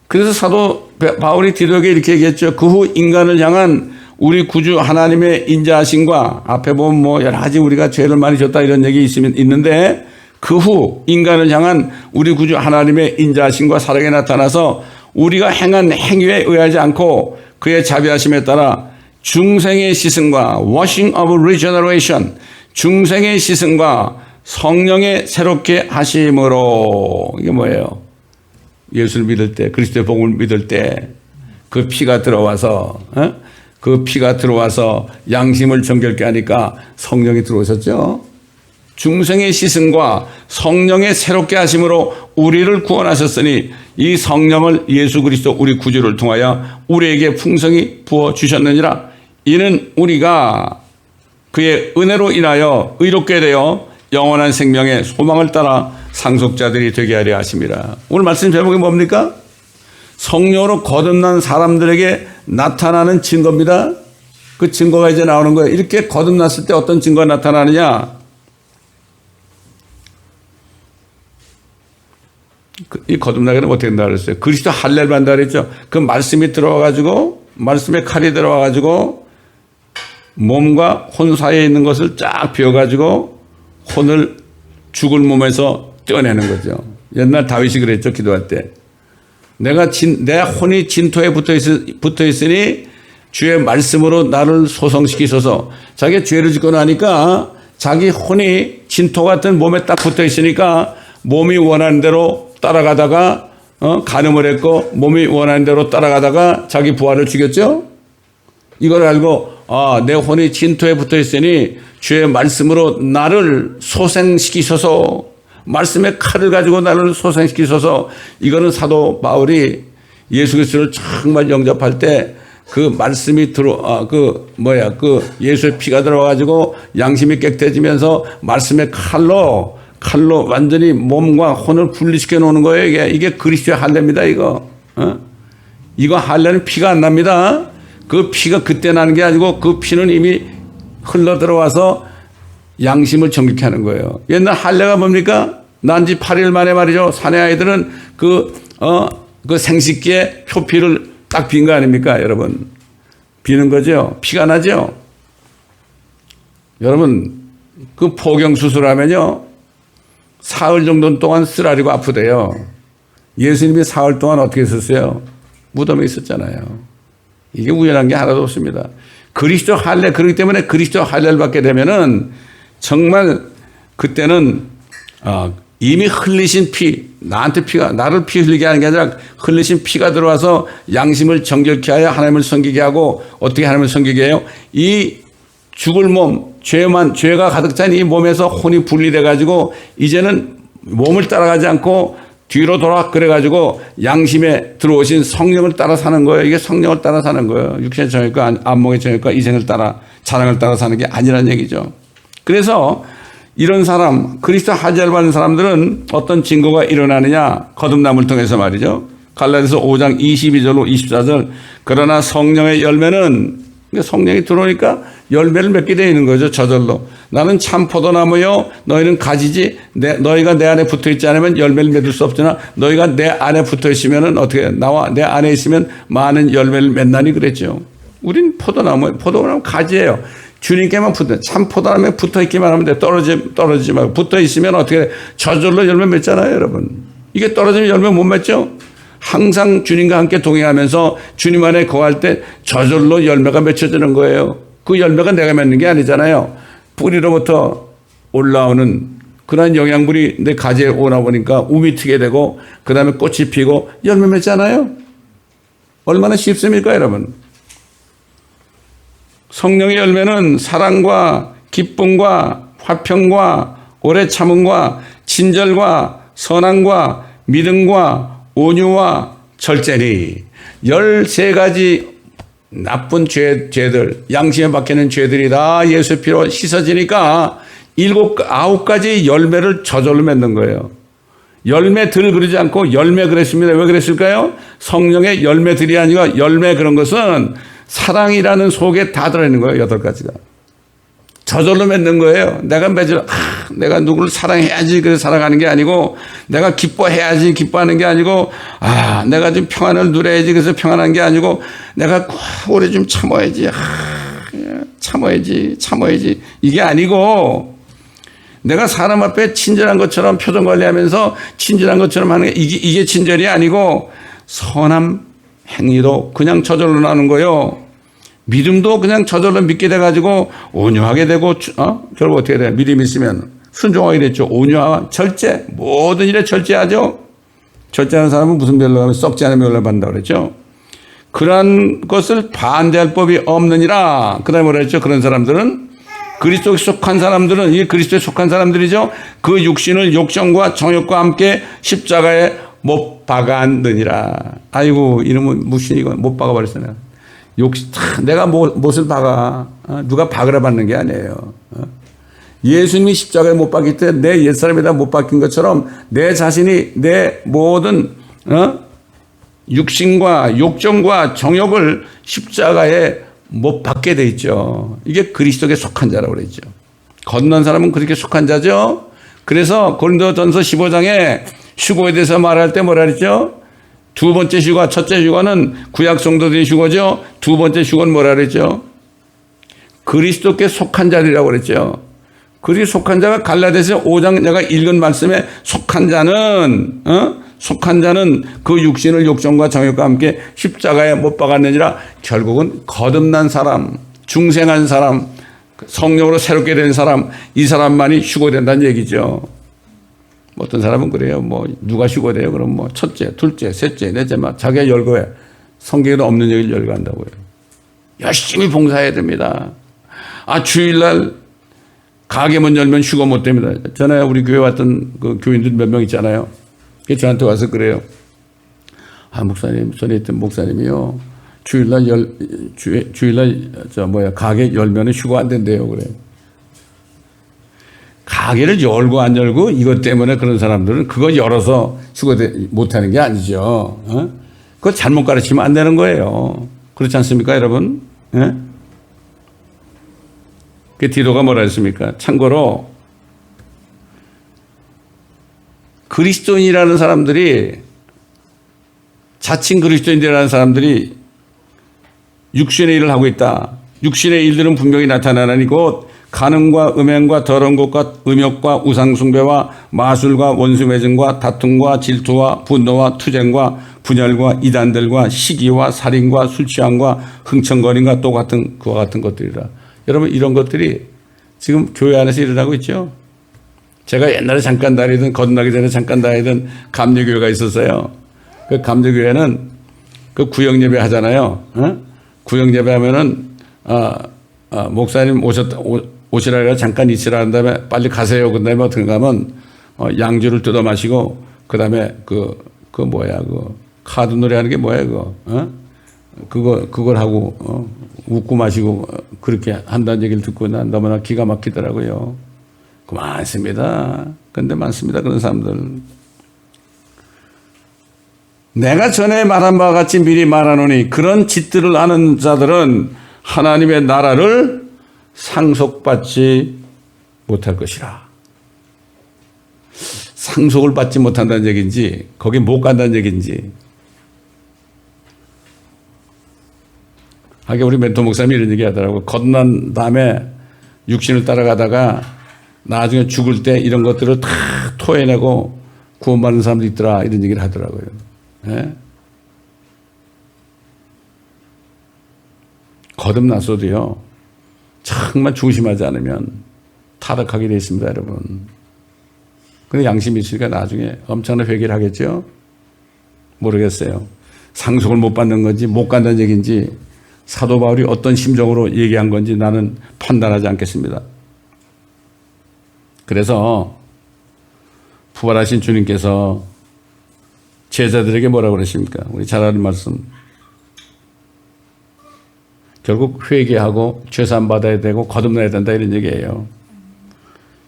그래서 사도 바울이 디도에게 이렇게 얘기했죠. 그 후 인간을 향한 우리 구주 하나님의 인자하심과, 앞에 보면 뭐 여러 가지 우리가 죄를 많이 졌다 이런 얘기 있는데, 그 후 인간을 향한 우리 구주 하나님의 인자하심과 사랑에 나타나서 우리가 행한 행위에 의하지 않고 그의 자비하심에 따라 중생의 시승과 washing of regeneration, 중생의 시승과 성령의 새롭게 하심으로. 이게 뭐예요? 예수를 믿을 때, 그리스도의 복음을 믿을 때 그 피가 들어와서 그 피가 들어와서 양심을 정결케 하니까 성령이 들어오셨죠. 중생의 시승과 성령의 새롭게 하심으로 우리를 구원하셨으니 이 성령을 예수 그리스도 우리 구주를 통하여 우리에게 풍성히 부어주셨느니라. 이는 우리가 그의 은혜로 인하여 의롭게 되어 영원한 생명의 소망을 따라 상속자들이 되게 하려 하심이라. 오늘 말씀 제목이 뭡니까? 성령으로 거듭난 사람들에게 나타나는 증거입니다. 그 증거가 이제 나오는 거예요. 이렇게 거듭났을 때 어떤 증거가 나타나느냐? 이 거듭나기는 어떻게 된다 그랬어요? 그리스도 할례를 한다 그랬죠. 그 말씀이 들어와가지고, 말씀의 칼이 들어와가지고 몸과 혼 사이에 있는 것을 쫙 비워가지고 혼을 죽을 몸에서 떼어내는 거죠. 옛날 다윗이 그랬죠. 기도할 때. 내 혼이 진토에 붙어 있으니 주의 말씀으로 나를 소성시키소서. 자기 죄를 짓고 나니까 자기 혼이 진토 같은 몸에 딱 붙어 있으니까 몸이 원하는 대로 따라가다가 간음을 했고 몸이 원하는 대로 따라가다가 자기 부하를 죽였죠. 이걸 알고 내 혼이 진토에 붙어 있으니 주의 말씀으로 나를 소생시키소서. 말씀의 칼을 가지고 나를 소생시키소서. 이거는 사도 바울이 예수 그리스도를 정말 영접할 때 그 말씀이 그 예수의 피가 들어가지고 양심이 깨끗해지면서 말씀의 칼로 완전히 몸과 혼을 분리시켜 놓는 거예요. 이게 그리스도의 할례입니다. 이거 할례는 피가 안 납니다. 그 피가 그때 나는 게 아니고 그 피는 이미 흘러 들어와서 양심을 정결케 하는 거예요. 옛날 할례가 뭡니까? 난지 8일 만에 말이죠. 사내 아이들은 그 생식기에 표피를 딱 빈 거 아닙니까? 여러분. 비는 거죠. 피가 나죠. 여러분, 그 포경 수술하면요, 사흘 정도 동안 쓰라리고 아프대요. 예수님이 사흘 동안 어떻게 있었어요? 무덤에 있었잖아요. 이게 우연한 게 하나도 없습니다. 그리스도 할례, 그렇기 때문에 그리스도 할례를 받게 되면은 정말 그때는 이미 흘리신 피, 나를 피 흘리게 하는 게 아니라 흘리신 피가 들어와서 양심을 정결케 하여 하나님을 섬기게 하고, 어떻게 하나님을 섬기게 해요? 이 죽을 몸, 죄가 가득 찬 이 몸에서 혼이 분리돼 가지고 이제는 몸을 따라가지 않고 뒤로 돌아 그래가지고 양심에 들어오신 성령을 따라 사는 거예요. 이게 성령을 따라 사는 거예요. 육신의 정욕과 안목의 정욕과 이생을 따라, 자랑을 따라 사는 게 아니라는 얘기죠. 그래서 이런 사람, 그리스도 할례를 받는 사람들은 어떤 증거가 일어나느냐? 거듭남을 통해서 말이죠. 갈라디아서 5장 22절로 24절. 그러나 성령의 열매는, 성령이 들어오니까 열매를 맺게 되어 있는 거죠. 저절로. 나는 참 포도나무요, 너희는 가지지. 너희가 내 안에 붙어 있지 않으면 열매를 맺을 수 없으나 너희가 내 안에 붙어 있으면 어떻게, 나와 내 안에 있으면 많은 열매를 맺나니 그랬죠. 우린 포도나무 가지예요. 주님께만 참 포도나무에 붙어 있기만 하면 돼. 떨어지지 말고. 붙어 있으면 어떻게, 저절로 열매 맺잖아요, 여러분. 이게 떨어지면 열매 못 맺죠? 항상 주님과 함께 동행하면서 주님 안에 거할 때 저절로 열매가 맺혀지는 거예요. 그 열매가 내가 맺는 게 아니잖아요. 뿌리로부터 올라오는 그런 영양분이 내 가지에 오나 보니까 움이 트게 되고 그 다음에 꽃이 피고 열매 맺잖아요. 얼마나 쉽습니까, 여러분? 성령의 열매는 사랑과 기쁨과 화평과 오래 참음과 친절과 선함과 믿음과 온유와 절제니 13가지 나쁜 죄들, 양심에 박히는 죄들이 다 예수 피로 씻어지니까 9가지 열매를 저절로 맺는 거예요. 열매들 그러지 않고 열매 그랬습니다. 왜 그랬을까요? 성령의 열매들이 아니라 열매 그런 것은 사랑이라는 속에 다 들어있는 거예요. 8가지가. 저절로 맺는 거예요. 내가 내가 누구를 사랑해야지 그래서 사랑하는 게 아니고 내가 기뻐해야지 기뻐하는 게 아니고 내가 좀 평안을 누려야지 그래서 평안한 게 아니고 내가 오래 좀 참아야지 참아야지 이게 아니고 내가 사람 앞에 친절한 것처럼 표정 관리하면서 친절한 것처럼 하는 게 이게 친절이 아니고 선함 행위도 그냥 저절로 나는 거예요. 믿음도 그냥 저절로 믿게 돼가지고 온유하게 되고 결국 어떻게 돼요? 믿음이 있으면 순종하게 됐죠. 온유와 절제 모든 일에 절제하죠. 절제하는 사람은 무슨 별로 하면 썩지 않은 멸로 받는다고 그랬죠. 그러한 것을 반대할 법이 없느니라. 그 다음에 뭐라 했죠? 그런 사람들은 그리스도에 속한 사람들은 이 그리스도에 속한 사람들이죠. 그 육신을 욕정과 정욕과 함께 십자가에 못 박았느니라. 아이고 이놈은 무신이고 못 박아버렸어요. 내가 못을 박아. 누가 박으라 받는 게 아니에요. 예수님이 십자가에 못 박힐 때 내 옛사람에다 못 박힌 것처럼 내 자신이 내 모든 육신과 욕정과 정욕을 십자가에 못 박게 돼 있죠. 이게 그리스도에 속한 자라고 그랬죠. 건넌 사람은 그렇게 속한 자죠. 그래서 고린도전서 15장에 휴거에 대해서 말할 때 뭐라 그랬죠? 두 번째 휴거, 첫째 휴거는 구약 성도들의 휴거죠. 두 번째 휴거는 뭐라 그랬죠? 그리스도께 속한 자리라고 그랬죠. 그리 속한 자가 갈라디아서 5장 내가 읽은 말씀에 속한 자는 그 육신을 욕정과 정욕과 함께 십자가에 못 박았느니라. 결국은 거듭난 사람, 중생한 사람, 성령으로 새롭게 된 사람, 이 사람만이 휴거된다는 얘기죠. 어떤 사람은 그래요. 누가 휴거돼요? 그럼 첫째, 둘째, 셋째, 넷째 막 자기가 열거해. 성경에도 없는 얘기를 열거한다고요. 열심히 봉사해야 됩니다. 주일날 가게문 열면 휴거 못 됩니다. 전에 우리 교회 왔던 그 교인들 몇 명 있잖아요. 저한테 와서 그래요. 목사님, 전에 있던 목사님이요. 주일날 가게 열면은 휴거 안 된대요. 그래. 가게를 열고 안 열고 이것 때문에 그런 사람들은 그거 열어서 휴거 못하는 게 아니죠. 그거 잘못 가르치면 안 되는 거예요. 그렇지 않습니까, 여러분? 그 디도가 뭐라 했습니까? 참고로 그리스도인이라는 사람들이 자칭 그리스도인이라는 사람들이 육신의 일을 하고 있다. 육신의 일들은 분명히 나타나니 곧 간음과 음행과 더러운 것과 음욕과 우상숭배와 마술과 원수매증과 다툼과 질투와 분노와 투쟁과 분열과 이단들과 시기와 살인과 술취함과 흥청거림과 또 같은 그와 같은 것들이라. 여러분 이런 것들이 지금 교회 안에서 일어나고 있죠. 제가 옛날에 잠깐 다니던 거듭나기 전에 잠깐 다니던 감리교회가 있었어요. 그 감리교회는 그 구역예배 하잖아요. 구역예배 하면은 목사님 오시라 그래 잠깐 있으라 한 다음에 빨리 가세요. 그 다음에 어떻게 가면 양주를 뜯어 마시고 그 다음에 그 카드 노래 하는 게 뭐예요 그걸 하고 웃고 마시고 그렇게 한다는 얘기를 듣고 난 너무나 기가 막히더라고요. 많습니다. 그런데 많습니다. 그런 사람들. 내가 전에 말한 바와 같이 미리 말하노니 그런 짓들을 하는 자들은 하나님의 나라를 상속받지 못할 것이라. 상속을 받지 못한다는 얘기인지 거기 못 간다는 얘기인지. 하긴 우리 멘토 목사님이 이런 얘기 하더라고요. 거듭난 다음에 육신을 따라가다가 나중에 죽을 때 이런 것들을 다 토해내고 구원받는 사람도 있더라 이런 얘기를 하더라고요. 네? 거듭났어도요, 정말 조심하지 않으면 타락하게 되어 있습니다, 여러분. 근데 양심이 있으니까 나중에 엄청난 회개를 하겠죠? 모르겠어요. 상속을 못 받는 건지 못 간다는 얘기인지 사도 바울이 어떤 심정으로 얘기한 건지 나는 판단하지 않겠습니다. 그래서 부활하신 주님께서 제자들에게 뭐라고 그러십니까? 우리 잘 아는 말씀. 결국 회개하고 죄사함 받아야 되고 거듭나야 된다 이런 얘기예요.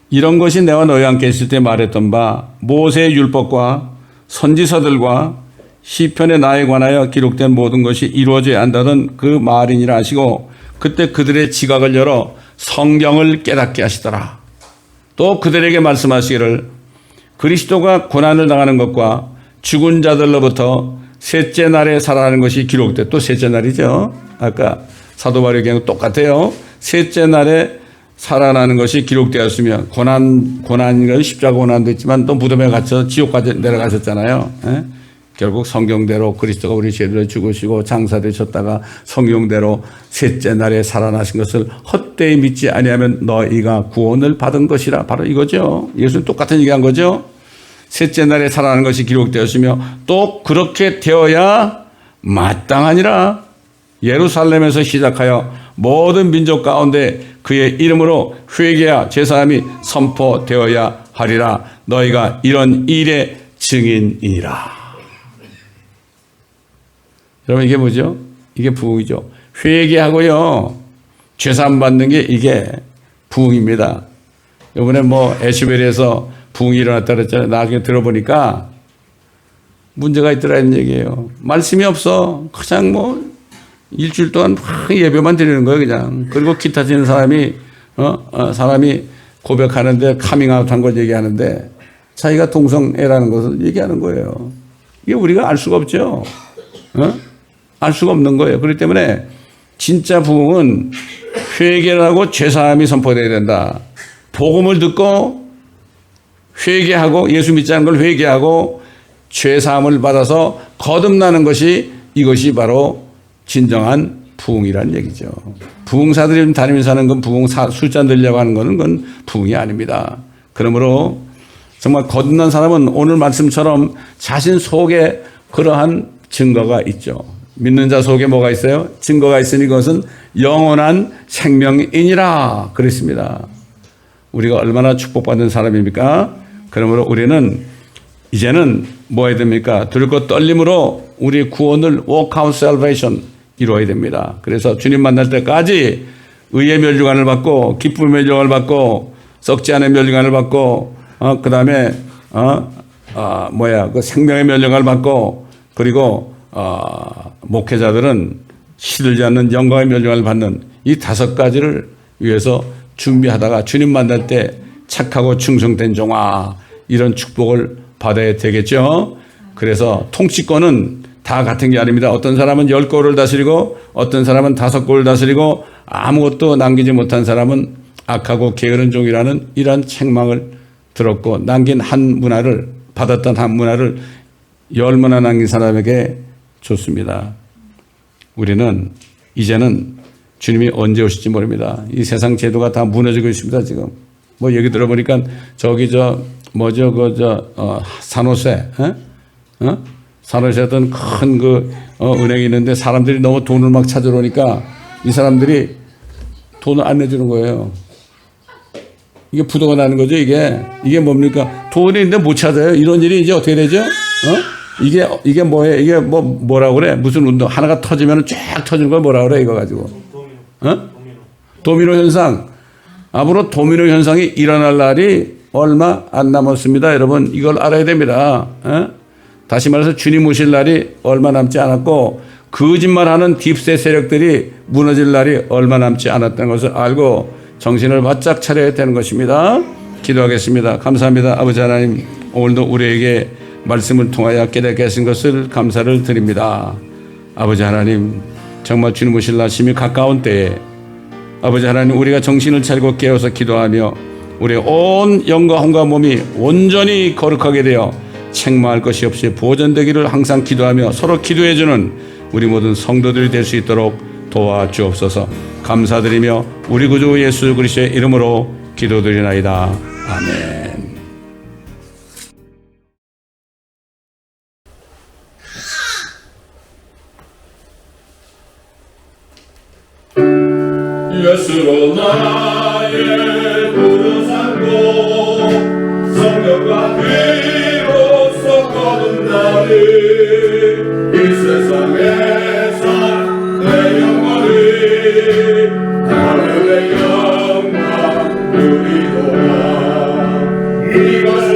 이런 것이 내가 너희와 함께 있을 때 말했던 바 모세의 율법과 선지서들과 시편의 나에 관하여 기록된 모든 것이 이루어져야 한다던 그 말이니라 하시고 그때 그들의 지각을 열어 성경을 깨닫게 하시더라. 또 그들에게 말씀하시기를 그리스도가 고난을 당하는 것과 죽은 자들로부터 셋째 날에 살아나는 것이 기록돼. 또 셋째 날이죠. 아까 사도 바울의 경우 똑같아요. 셋째 날에 살아나는 것이 기록되었으며 고난이 십자가 고난도 있지만 또 무덤에 갇혀 지옥까지 내려가셨잖아요. 예? 결국 성경대로 그리스도가 우리 죄를 죽으시고 장사되셨다가 성경대로 셋째 날에 살아나신 것을 헛되이 믿지 아니하면 너희가 구원을 받은 것이라. 바로 이거죠. 예수는 똑같은 얘기한 거죠. 셋째 날에 살아나는 것이 기록되었으며 또 그렇게 되어야 마땅하니라. 예루살렘에서 시작하여 모든 민족 가운데 그의 이름으로 회개와 제사함이 선포되어야 하리라. 너희가 이런 일의 증인이라. 여러분 이게 뭐죠? 이게 부흥이죠. 회개하고요 죄사함 받는 게 이게 부흥입니다. 이번에 뭐 에스벨에서 부흥이 일어났다 그랬잖아요. 나중에 들어보니까 문제가 있더라는 얘기예요. 말씀이 없어. 그냥 뭐 일주일 동안 예배만 드리는 거예요, 그냥. 그리고 기타 치는 사람이 고백하는데 카밍아웃 한 걸 얘기하는데 자기가 동성애라는 것을 얘기하는 거예요. 이게 우리가 알 수가 없죠. 알 수가 없는 거예요. 그렇기 때문에 진짜 부흥은 회개를 하고 죄사함이 선포되어야 된다. 복음을 듣고 회개하고 예수 믿지 않는 걸 회개하고 죄사함을 받아서 거듭나는 것이 이것이 바로 진정한 부흥이라는 얘기죠. 부흥사들이 다니면서 하는 건 부흥사 숫자 늘려고 하는 것은 그건 부흥이 아닙니다. 그러므로 정말 거듭난 사람은 오늘 말씀처럼 자신 속에 그러한 증거가 있죠. 믿는 자 속에 뭐가 있어요? 증거가 있으니 그것은 영원한 생명이니라 그랬습니다. 우리가 얼마나 축복받은 사람입니까? 그러므로 우리는 이제는 뭐 해야 됩니까? 들고 떨림으로 우리 구원을 walk out salvation 이루어야 됩니다. 그래서 주님 만날 때까지 의의 멸류관을 받고 기쁨의 멸류관을 받고 썩지 않은 멸류관을 받고 그 다음에 그 생명의 멸류관을 받고 그리고 목회자들은 시들지 않는 영광의 멸류관을 받는 이 5가지를 위해서 준비하다가 주님 만날 때 착하고 충성된 종아 이런 축복을 받아야 되겠죠. 그래서 통치권은 다 같은 게 아닙니다. 어떤 사람은 10골을 다스리고 어떤 사람은 5골을 다스리고 아무것도 남기지 못한 사람은 악하고 게으른 종이라는 이러한 책망을 들었고 남긴 한 문화를 받았던 한 문화를 10문화 남긴 사람에게 줬습니다. 우리는 이제는 주님이 언제 오실지 모릅니다. 이 세상 제도가 다 무너지고 있습니다. 지금 뭐 얘기 들어보니까 저기 산호세 산호세 어떤 큰 은행이 있는데 사람들이 너무 돈을 막 찾으러 오니까 이 사람들이 돈을 안 내주는 거예요. 이게 부도가 나는 거죠. 이게 뭡니까? 돈이 있는데 못 찾아요. 이런 일이 이제 어떻게 되죠? 이게 뭐예요? 이게 뭐라고 그래? 무슨 운동 하나가 터지면 쫙 터지는 걸 뭐라고 그래? 이거 가지고 도미노 현상. 앞으로 도미노 현상이 일어날 날이 얼마 안 남았습니다. 여러분 이걸 알아야 됩니다. 다시 말해서 주님 오실 날이 얼마 남지 않았고 거짓말하는 딥세 세력들이 무너질 날이 얼마 남지 않았다는 것을 알고 정신을 바짝 차려야 되는 것입니다. 기도하겠습니다. 감사합니다. 아버지 하나님 오늘도 우리에게 말씀을 통하여 깨닫게 하신 것을 감사를 드립니다. 아버지 하나님 정말 주님 오실 날 심히 가까운 때에 아버지 하나님 우리가 정신을 차리고 깨어서 기도하며 우리의 온 영과 혼과 몸이 온전히 거룩하게 되어 책망할 것이 없이 보존되기를 항상 기도하며 서로 기도해주는 우리 모든 성도들이 될 수 있도록 도와주옵소서. 감사드리며 우리 구주 예수 그리스도의 이름으로 기도드리나이다. 아멘. 예수로 나의 구주 삼고 성령과 피로써 거듭나니 이 세상에서 내 영광이 하늘의 영광 누리도다. 이것을